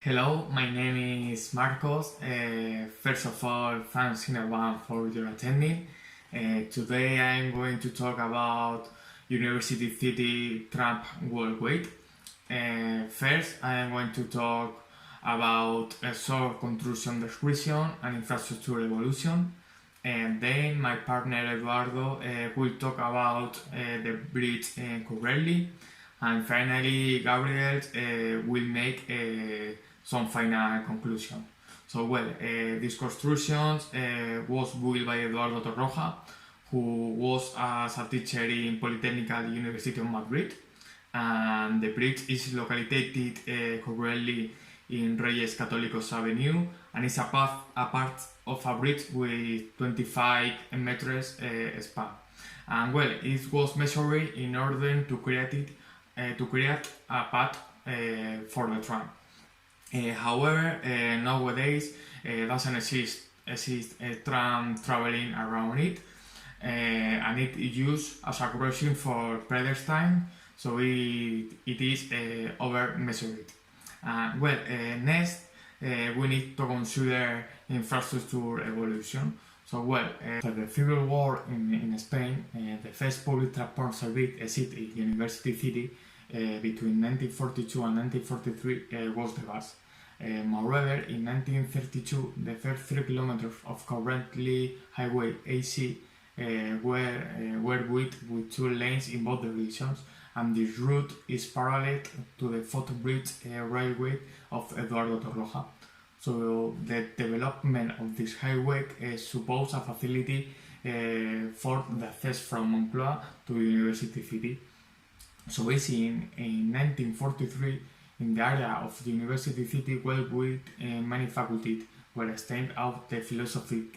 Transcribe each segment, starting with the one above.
Hello, my name is Marcos. First of all, thanks in advance for your attending. Today I'm going to talk about University City tram walkway. First, I am going to talk about a short construction description and infrastructure evolution. And then my partner Eduardo will talk about the bridge currently. And finally, Gabriel will make some final conclusion. This construction was built by Eduardo Torre, who was as a teacher in Polytechnical University of Madrid, and the bridge is located currently in Reyes Católicos Avenue, and is a part of a bridge with 25 meters span. And it was measured in order to create a path for the tram. However, nowadays doesn't exist a tram traveling around it, and it is used as a crossing for pedestrians, so it is over measured. Next, we need to consider infrastructure evolution. After the Civil War in Spain, the first public transport service existed in University City between 1942 and 1943 was the bus. Moreover, in 1932, the first 3 kilometers of currently highway AC were with 2 lanes in both directions, and this route is parallel to the footbridge railway of Eduardo Torre. So the development of this highway supposed a facility for the access from Moncloa to University City. So it's in 1943, in the area of the University City, with many faculties were stemmed out the philosophy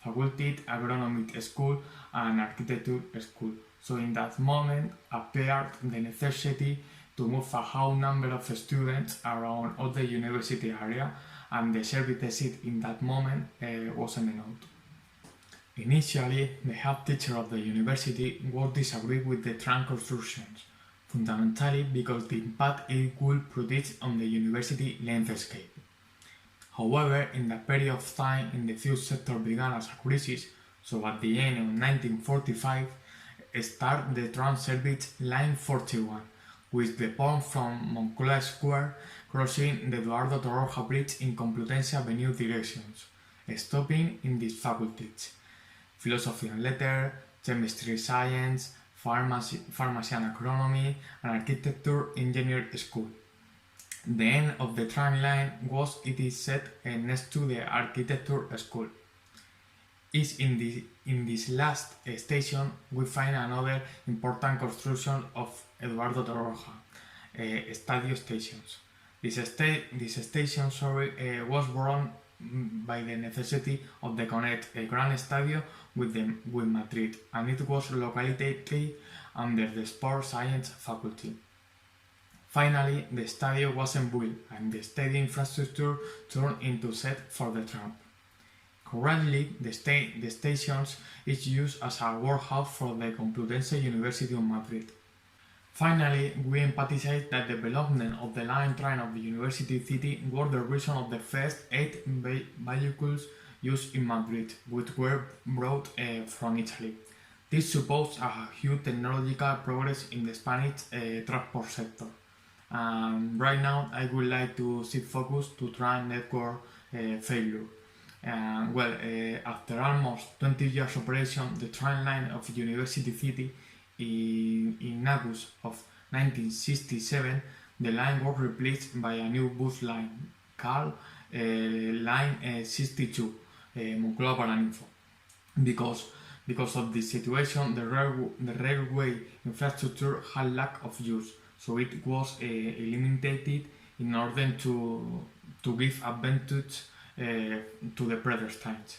faculty, agronomic school, and architecture school. So in that moment appeared the necessity to move a high number of students around all the university area, and the service seat in that moment wasn't enough. Initially, the head teacher of the university would disagree with the tram constructions, fundamentally because the impact it would produce on the university landscape. However, in the period of time in the fuel sector began as a crisis, so at the end of 1945 started the tram service line 41, with the point from Moncloa Square crossing the Eduardo Torre Bridge in Complutense Avenue directions, stopping in these faculties: philosophy and letters, chemistry science, pharmacy and agronomy, and architecture engineer school. The end of the tram line was, it is said, next to the architecture school. Is in this last station we find another important construction of Eduardo Torre, Stadio stations. This station was born by the necessity of the connect a Grand Stadio with Madrid, and it was located under the Sports Science faculty. Finally, the stadio wasn't built, and the stadium infrastructure turned into set for the tram. Currently, the station is used as a warehouse for the Complutense University of Madrid. Finally, we emphasize that the development of the line train of the University City was the reason of the first 8 vehicles used in Madrid, which were brought from Italy. This supposed a huge technological progress in the Spanish transport sector. Right now, I would like to shift focus to tram network failure. After almost 20 years operation, the tram line of University City in August of 1967, the line was replaced by a new bus line called Line 62, Moncloa Paraninfo. Because of this situation, the railway infrastructure had lack of use, so it was eliminated in order to give advantage to the pedestrians.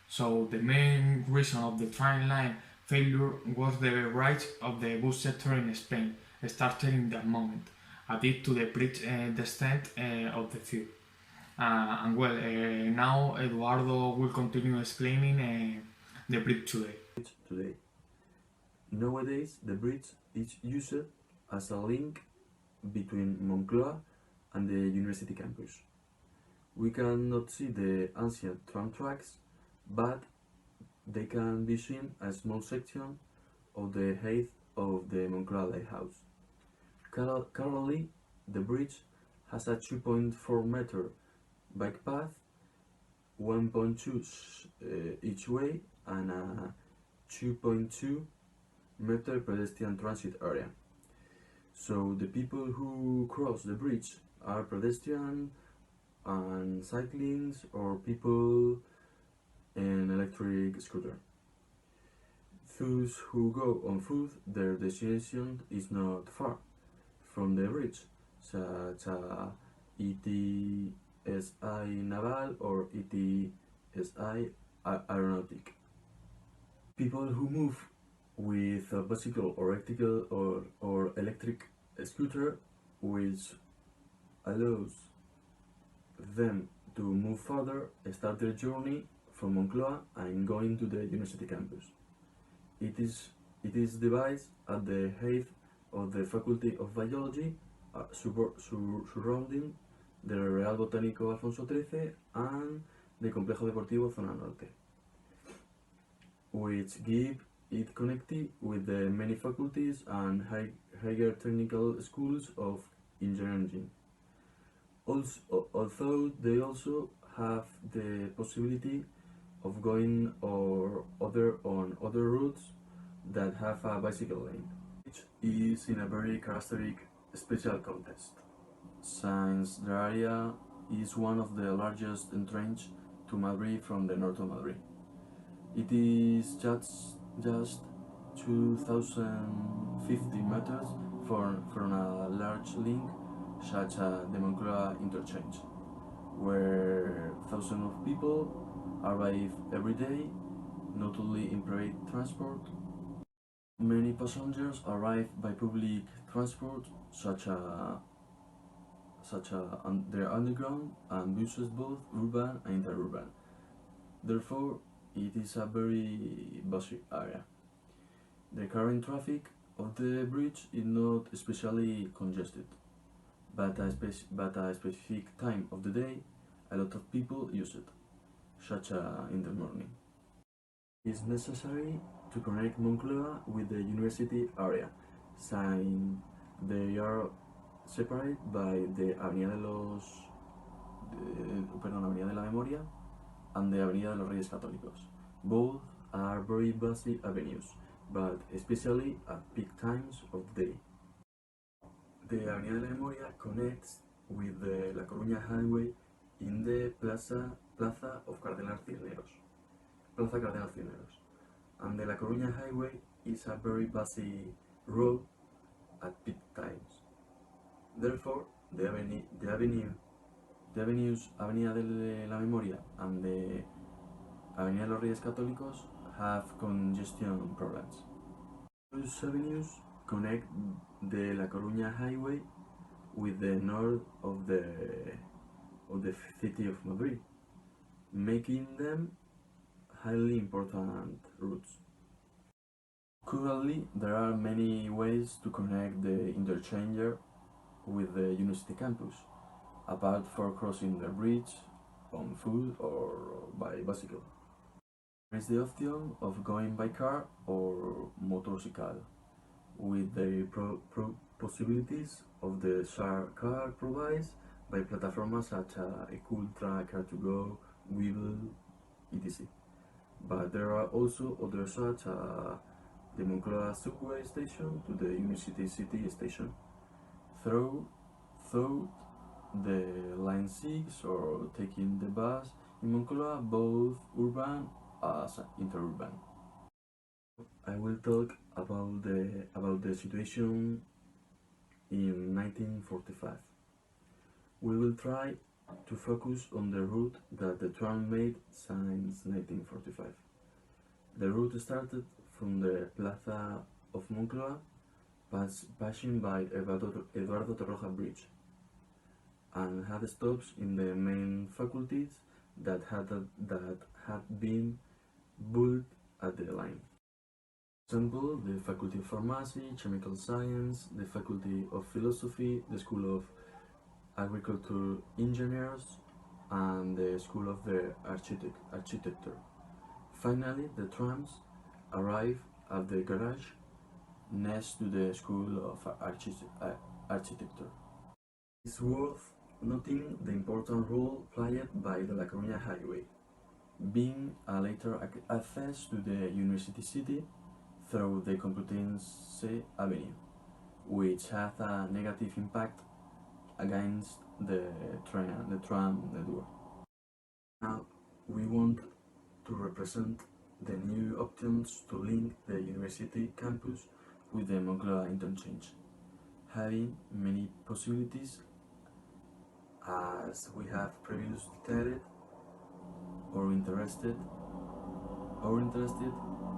So the main reason of the tram line failure was the rise of the bus sector in Spain, started in that moment, added to the bridge descent of the fuel. Now Eduardo will continue explaining the bridge today. Nowadays, the bridge is used as a link between Moncloa and the university campus. We cannot see the ancient tram tracks, but they can be seen a small section of the height of the Moncloa lighthouse. Currently, the bridge has a 2.4-meter bike path, 1.2 each way, and a 2.2-meter pedestrian transit area. So the people who cross the bridge are pedestrians and cyclists or people in electric scooter. Those who go on foot, their destination is not far from the bridge, such as ETSI Naval or ETSI Aeronautic. People who move with a bicycle or electric scooter, which allows them to move further, start their journey from Moncloa and going to the university campus. It is devised at the height of the Faculty of Biology, surrounding the Real Botánico Alfonso XIII and the Complejo Deportivo Zona Norte, which give it connected with the many faculties and higher technical schools of engineering. Although they also have the possibility of going on other routes that have a bicycle lane, which is in a very characteristic special context, since the area is one of the largest entrances to Madrid from the north of Madrid. It is just 2,050 meters from a large link such as the Moncloa interchange, where thousands of people arrive every day, not only in private transport. Many passengers arrive by public transport, such as the underground and buses, both urban and interurban. Therefore, it is a very busy area. The current traffic of the bridge is not especially congested, but at a specific time of the day, a lot of people use it, such as in the morning. It is necessary to connect Moncloa with the university area, since they are separated by the Avenida de la Memoria and the Avenida de los Reyes Católicos. Both are very busy avenues, but especially at peak times of the day. The Avenida de la Memoria connects with the La Coruña Highway in the Plaza of Cardenal Cisneros, and the La Coruña Highway is a very busy road at peak times. Therefore, the avenues Avenida de la Memoria and the Avenida de los Reyes Católicos have congestion problems. Those avenues connect the La Coruña Highway with the north of the city of Madrid, making them highly important routes. Currently, there are many ways to connect the interchanger with the university campus, apart from crossing the bridge on foot or by bicycle. There is the option of going by car or motorcycle, with the possibilities of the share car provides by platforms such as Ecultra, Car2Go, Weevil, etc. But there are also others such as the Moncloa subway station to the University City station, through the Line 6 or taking the bus in Moncloa, both urban as interurban. I will talk about the situation in 1945. We will try to focus on the route that the tram made since 1945. The route started from the Plaza of Moncloa, passing by Eduardo Torre Bridge, and had stops in the main faculties that had been built at the line. For example, the Faculty of Pharmacy, Chemical Science, the Faculty of Philosophy, the School of agricultural engineers, and the School of the Architecture. Finally, the trams arrive at the garage next to the School of Architecture. It's worth noting the important role played by the La Coruña Highway, being a later access to the University City through the Complutense Avenue, which had a negative impact against the tram network. Now, we want to represent the new options to link the university campus with the Moncloa interchange, having many possibilities as we have previously stated. Our interested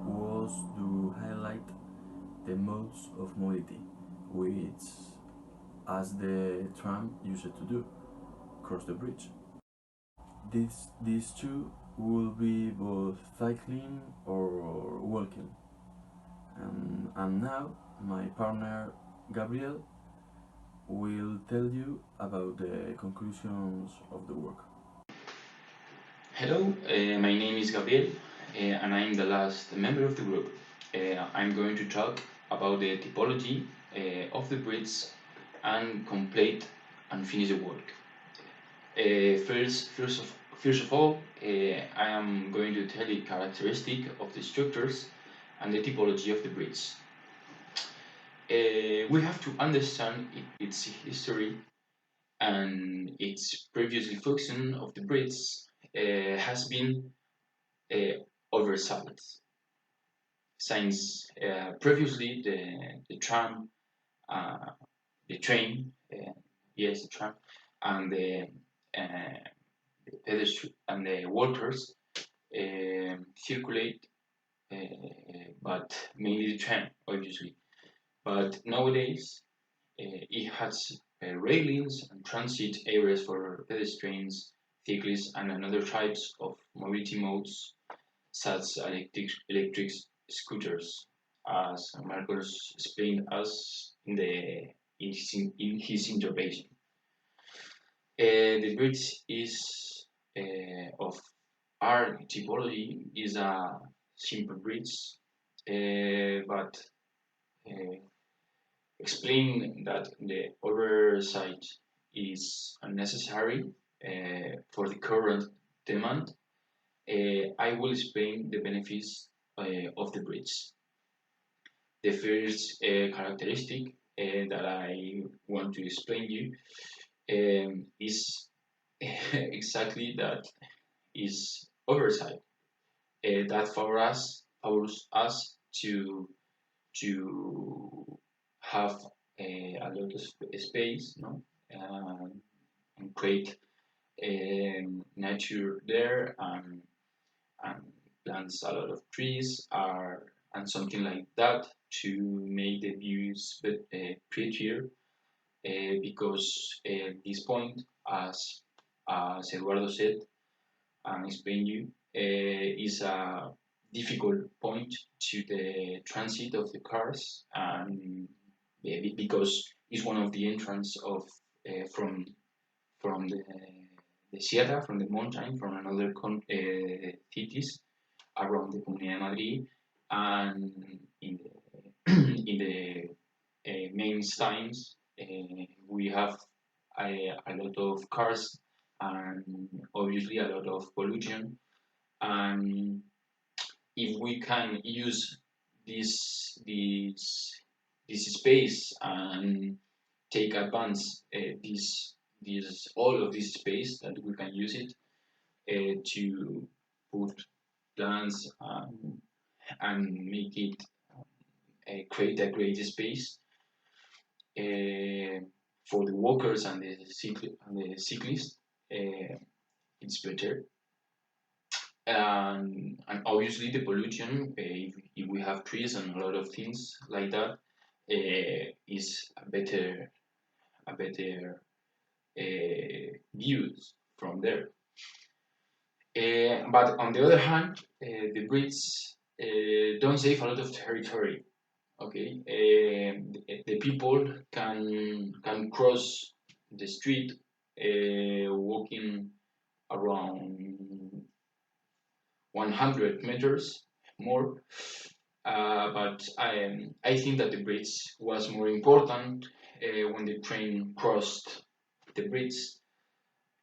was to highlight the modes of mobility, which, as the tram used to do, cross the bridge. These two will be both cycling or walking. And now my partner Gabriel will tell you about the conclusions of the work. Hello, my name is Gabriel, and I'm the last member of the group. I'm going to talk about the typology of the bridge and complete and finish the work. First of all, I am going to tell the characteristic of the structures and the typology of the bridge. We have to understand its history and its previously function of the bridge has been oversight. Since previously the tram, the train, yes, the tram, and the pedestrian and the walkers circulate, but mainly the tram, obviously. But nowadays, it has railings and transit areas for pedestrians, cyclists, and another types of mobility modes, such as electric scooters, as Marcos explained us in his intervention. The bridge is of our typology is a simple bridge, but explain that the oversight is unnecessary for the current demand. I will explain the benefits of the bridge. The first characteristic that I want to explain you is exactly that is oversight. That allows us to have a lot of space, no, and create nature there and plants a lot of trees and something like that to make the views prettier because this point, as Eduardo said and explained you, is a difficult point to the transit of the cars and because it's one of the entrance of from the sierra, from the mountain, from another cities around the Comunidad de Madrid and in the in the main signs we have a lot of cars and obviously a lot of pollution and if we can use this space and take advance this all of this space that we can use it to put plants and make it create a great space for the walkers and the cyclists. It's better and obviously the pollution if we have trees and a lot of things like that is a better views from there but on the other hand the bridge don't save a lot of territory okay the people can cross the street walking around 100 meters more. But I think that the bridge was more important when the train crossed the bridge.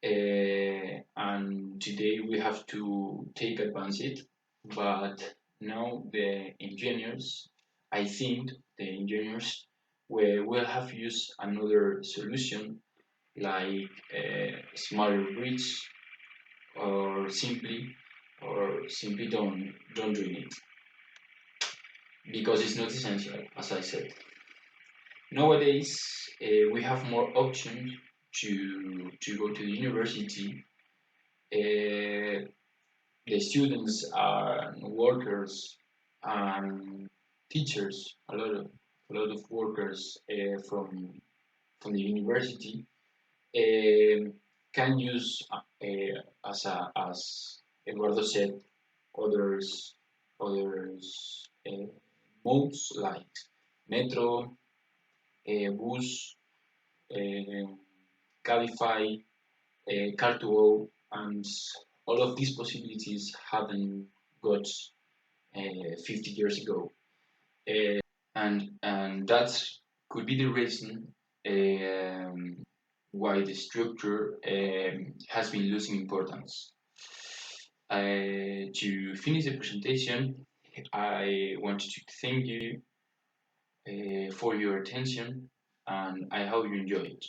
And today we have to take advantage. But now the engineers, I think the engineers will have used another solution like a smarter bridge or simply don't do it because it's not essential, as I said. Nowadays, we have more options to go to the university. Uh, the students and workers and teachers, a lot of workers from the university can use as Eduardo said, others modes like metro, bus, uh, Cabify, Car2Go, and all of these possibilities haven't got 50 years ago, and that could be the reason why the structure has been losing importance. To finish the presentation, I wanted to thank you for your attention, and I hope you enjoy it.